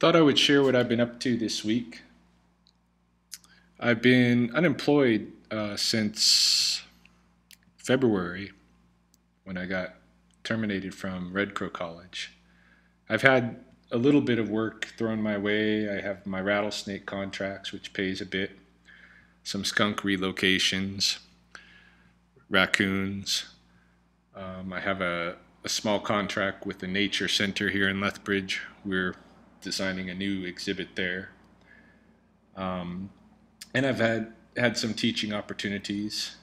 Thought I would share what I've been up to this week. I've been unemployed since February when I got terminated from Red Crow College. I've had a little bit of work thrown my way. I have my rattlesnake contracts, which pays a bit, some skunk relocations, raccoons. I have a small contract with the Nature Center here in Lethbridge. We're designing a new exhibit there. Um, and I've had some teaching opportunities.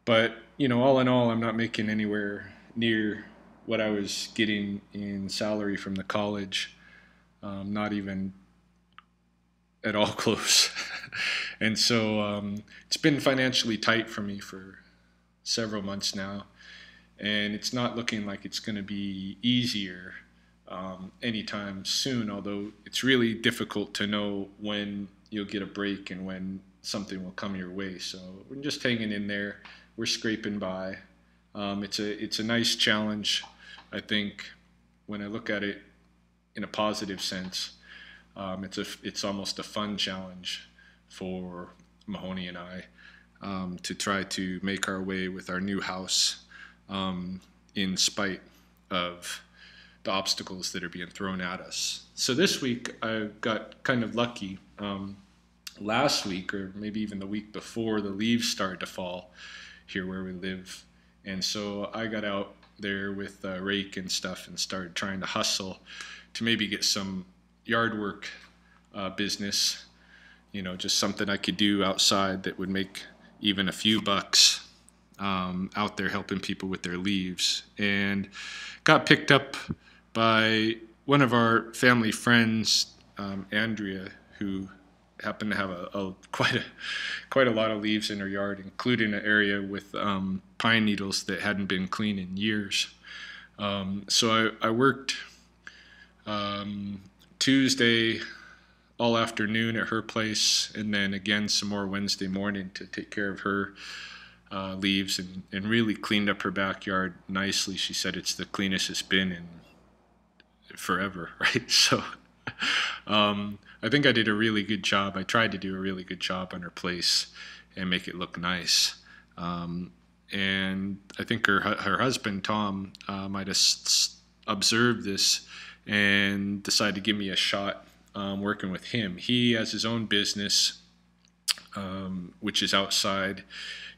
But all in all, I'm not making anywhere near what I was getting in salary from the college. Not even at all close. And so it's been financially tight for me for several months now, and it's not looking like it's going to be easier anytime soon. Although it's really difficult to know when you'll get a break and when something will come your way. So we're just hanging in there. We're scraping by. It's a nice challenge, I think, when I look at it in a positive sense. It's almost a fun challenge for Mahoney and I to try to make our way with our new house in spite of the obstacles that are being thrown at us. So this week I got kind of lucky. Last week, or maybe even the week before, the leaves started to fall here where we live. And so I got out there with a rake and stuff and started trying to hustle to maybe get some yard work business, just something I could do outside that would make even a few bucks out there helping people with their leaves. And got picked up by one of our family friends, Andrea, who happened to have quite a lot of leaves in her yard, including an area with pine needles that hadn't been cleaned in years. So I worked Tuesday all afternoon at her place, and then again some more Wednesday morning to take care of her leaves, and really cleaned up her backyard nicely. She said it's the cleanest it's been in forever, right? So I think I did a really good job. I tried to do a really good job on her place and make it look nice. And I think her husband, Tom, might have observed this and decided to give me a shot working with him. He has his own business, which is outside.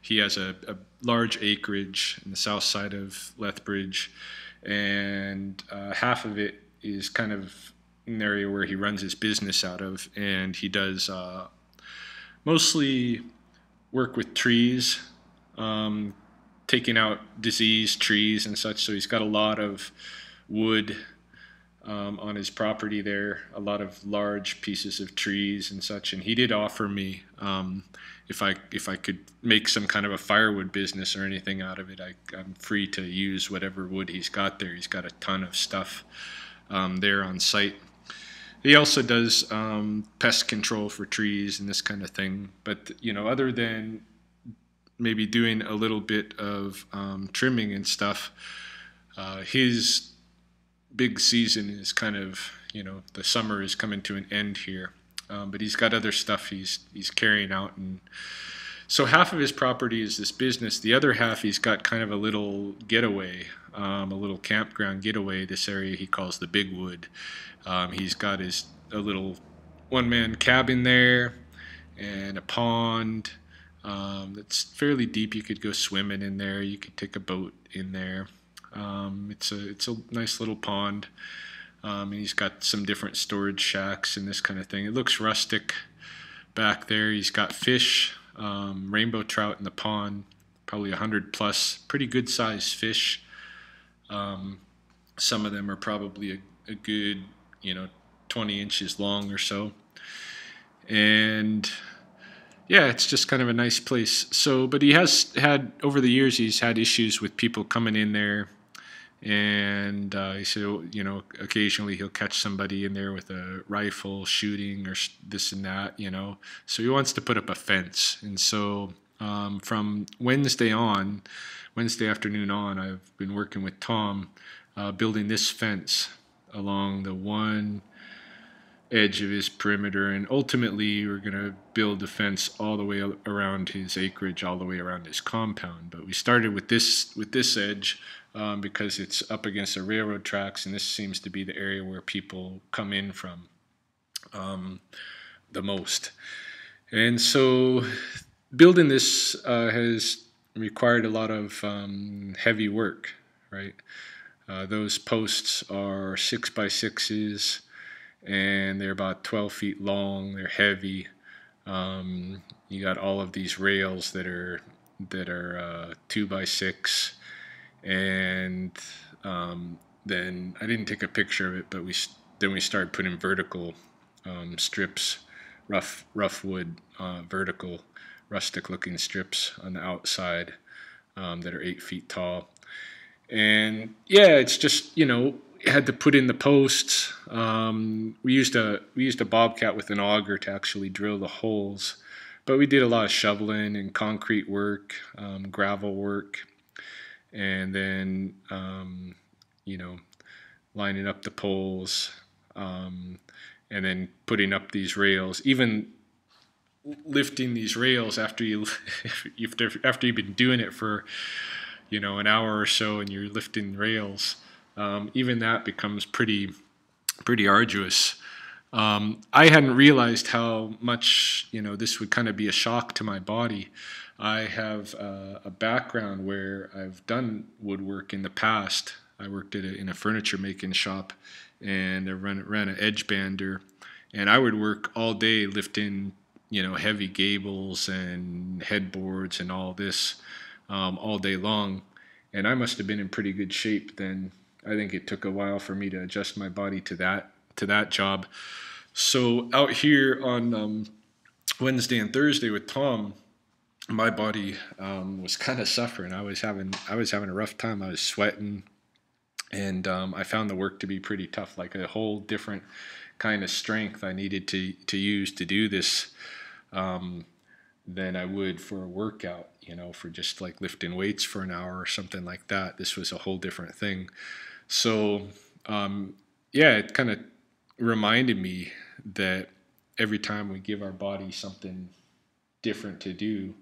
He has a large acreage in the south side of Lethbridge, and half of it is kind of an area where he runs his business out of, and he does mostly work with trees, taking out diseased trees and such. So he's got a lot of wood on his property there, a lot of large pieces of trees and such. And he did offer me if I could make some kind of a firewood business or anything out of it. I'm free to use whatever wood he's got there. He's got a ton of stuff there on site. He also does pest control for trees and this kind of thing. But other than maybe doing a little bit of trimming and stuff, his big season is kind of, the summer is coming to an end here. But he's got other stuff he's carrying out, and so half of his property is this business. The other half, he's got kind of a little getaway, a little campground getaway. This area he calls the Big Wood. He's got a little one-man cabin there and a pond that's fairly deep. You could go swimming in there. You could take a boat in there. It's a nice little pond. And he's got some different storage shacks and this kind of thing. It looks rustic back there. He's got fish, rainbow trout in the pond, probably 100 plus, pretty good sized fish. Some of them are probably a good, 20 inches long or so. And yeah, it's just kind of a nice place. So, but he has had, over the years, he's had issues with people coming in there. And he said, occasionally he'll catch somebody in there with a rifle shooting or this and that, So he wants to put up a fence. And so from Wednesday afternoon on, I've been working with Tom building this fence along the edge of his perimeter, and ultimately we're going to build a fence all the way around his acreage, all the way around his compound. But we started with this edge because it's up against the railroad tracks, and this seems to be the area where people come in from the most. And so building this has required a lot of heavy work, right? Those posts are 6x6s, and they're about 12 feet long. They're heavy. You got all of these rails that are 2x6, and then I didn't take a picture of it, but then we started putting vertical strips, rough wood, vertical, rustic-looking strips on the outside that are 8 feet tall. And yeah, it's just, had to put in the posts. We used a bobcat with an auger to actually drill the holes, but we did a lot of shoveling and concrete work, gravel work, and then lining up the poles, and then putting up these rails. Even lifting these rails after you've been doing it for an hour or so, and you're lifting rails, even that becomes pretty arduous. I hadn't realized how much this would kind of be a shock to my body. I have a background where I've done woodwork in the past. I worked in a furniture making shop, and I ran an edge bander, and I would work all day lifting heavy gables and headboards and all this all day long. And I must have been in pretty good shape then. I think it took a while for me to adjust my body to that job. So out here on Wednesday and Thursday with Tom, my body was kind of suffering. I was having a rough time. I was sweating, and I found the work to be pretty tough, like a whole different kind of strength I needed to use to do this than I would for a workout, for just like lifting weights for an hour or something like that. This was a whole different thing. So it kind of reminded me that every time we give our body something different to do,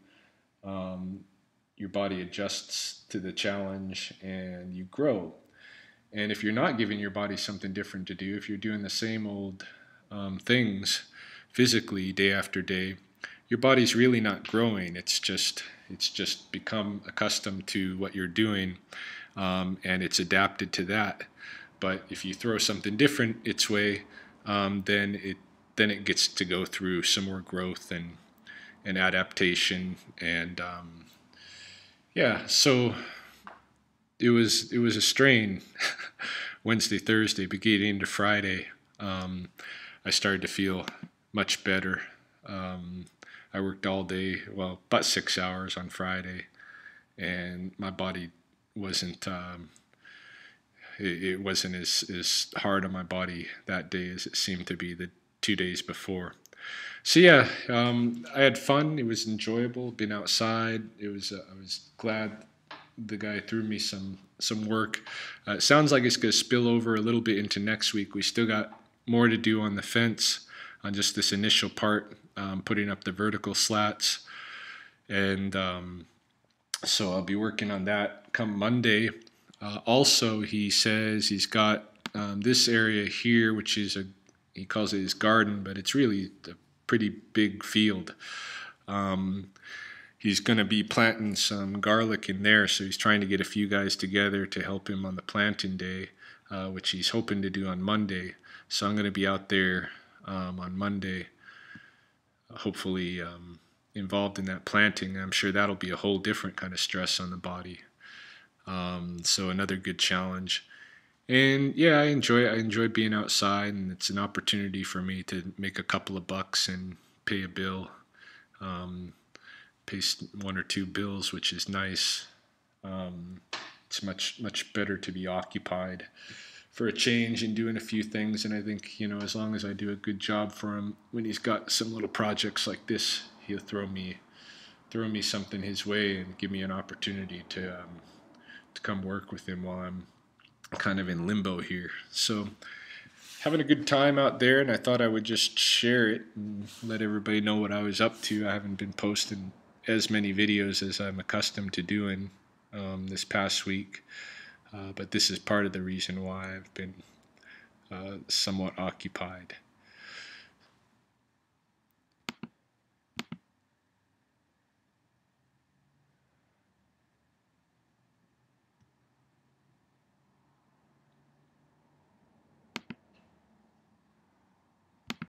your body adjusts to the challenge and you grow. And if you're not giving your body something different to do, if you're doing the same old things physically day after day, your body's really not growing. It's just become accustomed to what you're doing, and it's adapted to that. But if you throw something different its way, then it gets to go through some more growth and adaptation. And so it was a strain. Wednesday, Thursday, beginning into Friday, I started to feel much better. I worked all day, about 6 hours on Friday, and my body wasn't it wasn't as hard on my body that day as it seemed to be the 2 days before. So I had fun. It was enjoyable being outside. I was glad the guy threw me some work. It sounds like it's going to spill over a little bit into next week. We still got more to do on the fence, on just this initial part, putting up the vertical slats, and so I'll be working on that come Monday. Also, he says he's got this area here, which is he calls it his garden, but it's really a pretty big field. He's going to be planting some garlic in there, so he's trying to get a few guys together to help him on the planting day, which he's hoping to do on Monday. So I'm going to be out there on Monday, hopefully involved in that planting. I'm sure that'll be a whole different kind of stress on the body. So another good challenge. And I enjoy being outside, and it's an opportunity for me to make a couple of bucks and pay a bill, pay one or two bills, which is nice. It's much better to be occupied for a change and doing a few things. And I think, as long as I do a good job for him, when he's got some little projects like this, he'll throw me something his way and give me an opportunity to come work with him while I'm kind of in limbo here. So having a good time out there, and I thought I would just share it and let everybody know what I was up to. I haven't been posting as many videos as I'm accustomed to doing this past week, but this is part of the reason why I've been somewhat occupied.